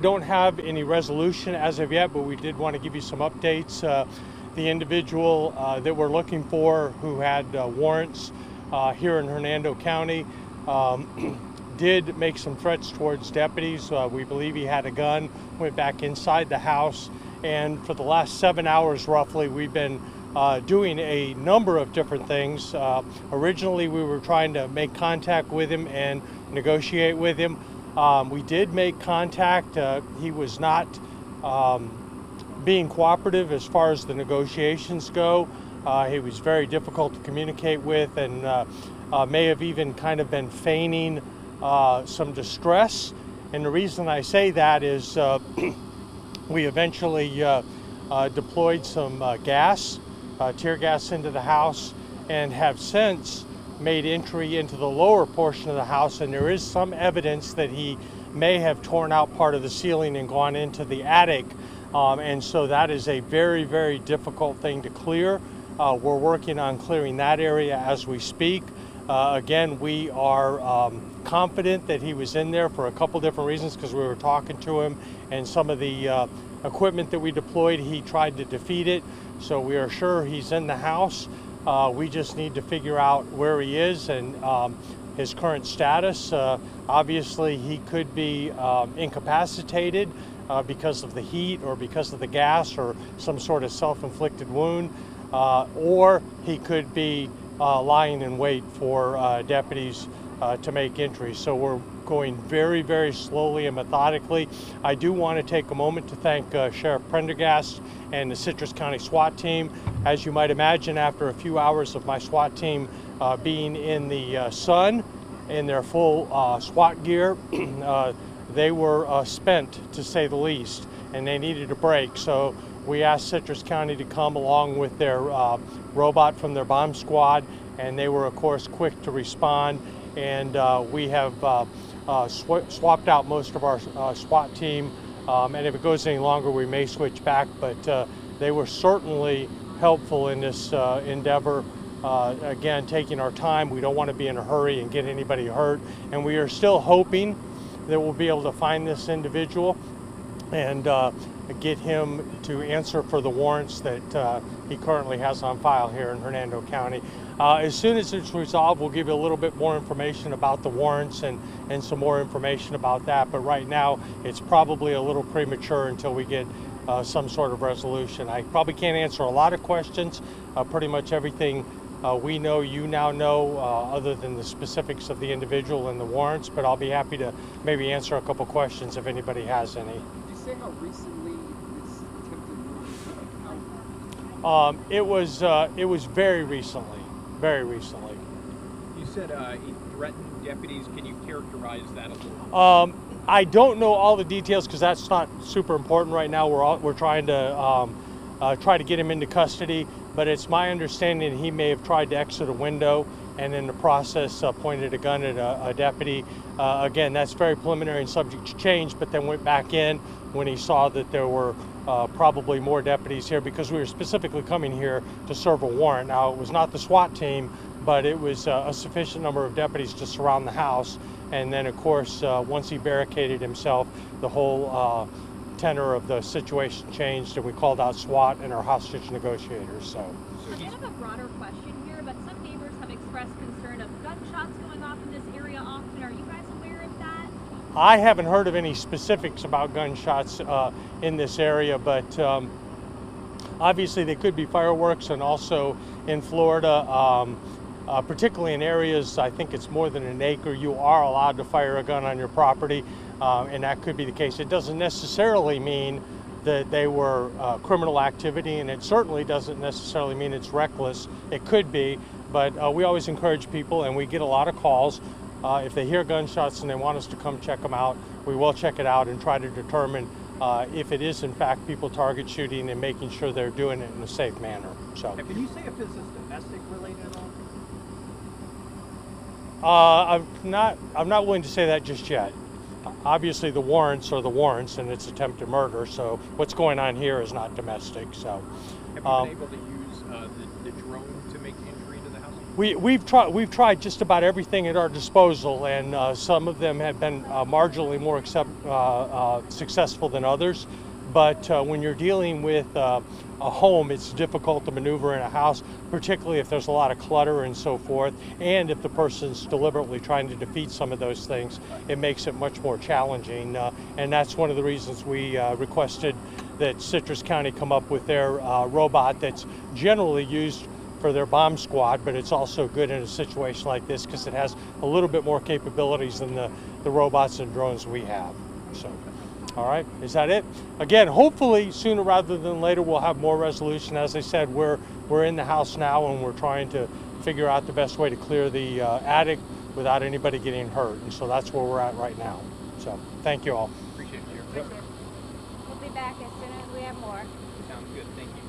Don't have any resolution as of yet, but we did want to give you some updates. The individual that we're looking for, who had warrants here in Hernando County, did make some threats towards deputies. We believe he had a gun, went back inside the house, and for the last 7 hours roughly, we've been doing a number of different things. Originally, we were trying to make contact with him and negotiate with him. We did make contact. He was not being cooperative as far as the negotiations go. He was very difficult to communicate with, and may have even kind of been feigning some distress. And the reason I say that is we eventually deployed some gas, tear gas into the house, and have since made entry into the lower portion of the house, and there is some evidence that he may have torn out part of the ceiling and gone into the attic, and so that is a very, very difficult thing to clear. We're working on clearing that area as we speak. Again, we are confident that he was in there for a couple different reasons, because we were talking to him, and some of the equipment that we deployed, he tried to defeat it, so we are sure he's in the house. We just need to figure out where he is and his current status. Obviously, he could be incapacitated because of the heat or because of the gas or some sort of self-inflicted wound, or he could be lying in wait for deputies to make entry. So we're going very, very slowly and methodically. I do want to take a moment to thank Sheriff Prendergast and the Citrus County SWAT team. As you might imagine, after a few hours of my SWAT team being in the sun in their full SWAT gear, they were spent, to say the least, and they needed a break. So we asked Citrus County to come along with their robot from their bomb squad, and they were, of course, quick to respond. And we have swapped out most of our SWAT team, and if it goes any longer, we may switch back, but they were certainly helpful in this endeavor. Again, taking our time. We don't want to be in a hurry and get anybody hurt, and we are still hoping that we'll be able to find this individual and get him to answer for the warrants that he currently has on file here in Hernando County. As soon as it's resolved, we'll give you a little bit more information about the warrants and some more information about that, but right now it's probably a little premature until we get some sort of resolution. I probably can't answer a lot of questions. Pretty much everything we know, you now know, other than the specifics of the individual and the warrants, but I'll be happy to maybe answer a couple questions if anybody has any. Did you say how recently this attempted murder happened? It was very recently. Very recently. You said he threatened deputies. Can you characterize that a little? I don't know all the details because that's not super important right now. We're trying to try to get him into custody, but it's my understanding he may have tried to exit a window and in the process pointed a gun at a deputy. Again, that's very preliminary and subject to change, but then went back in when he saw that there were probably more deputies here, because we were specifically coming here to serve a warrant. Now, it was not the SWAT team, but it was a sufficient number of deputies to surround the house. And then, of course, once he barricaded himself, the whole tenor of the situation changed, and we called out SWAT and our hostage negotiators. So I have a broader question here, but some neighbors have expressed concern of gunshots going off in this area often. Are you guys aware of that? I haven't heard of any specifics about gunshots in this area, but obviously they could be fireworks, and also in Florida, particularly in areas, I think it's more than an acre, you are allowed to fire a gun on your property, and that could be the case. It doesn't necessarily mean that they were criminal activity, and it certainly doesn't necessarily mean it's reckless. It could be, but we always encourage people, and we get a lot of calls. If they hear gunshots and they want us to come check them out, we will check it out and try to determine if it is in fact people target shooting, and making sure they're doing it in a safe manner. So. And can you say if this is domestic related at all? I'm not willing to say that just yet. Obviously, the warrants are the warrants, and it's attempted murder. So what's going on here is not domestic. So. Have you been able to use the drone to make entry into the house? We've tried just about everything at our disposal, and some of them have been marginally more successful than others. But when you're dealing with a home, it's difficult to maneuver in a house, particularly if there's a lot of clutter and so forth, and if the person's deliberately trying to defeat some of those things, it makes it much more challenging. And that's one of the reasons we requested that Citrus County come up with their robot that's generally used for their bomb squad, but it's also good in a situation like this because it has a little bit more capabilities than the robots and drones we have. So, all right, is that it? Again, hopefully sooner rather than later we'll have more resolution. As I said, we're in the house now and we're trying to figure out the best way to clear the attic without anybody getting hurt, and so that's where we're at right now. So, thank you all. Appreciate it, Chair. We'll be back as soon as we have more. Sounds good. Thank you.